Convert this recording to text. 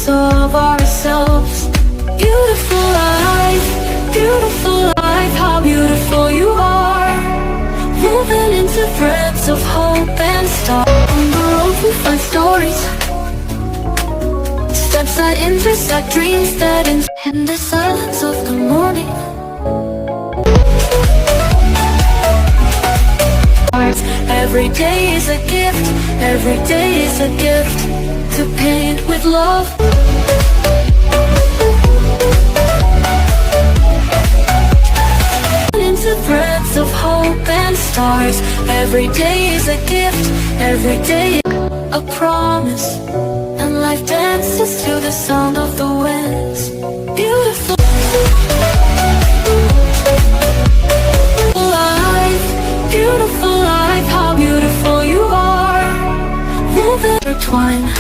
pieces of ourselves. Beautiful life, how beautiful you are. Moving into threads of hope and stars. On the road we find stories, steps that intersect, dreams that in the silence of the morning. Every day is a gift, every day is a gift to paint with love. Into threads of hope and stars. Every day is a gift, every day a promise. And life dances to the sound of the winds. Beautiful life, how beautiful you are. Move intertwine.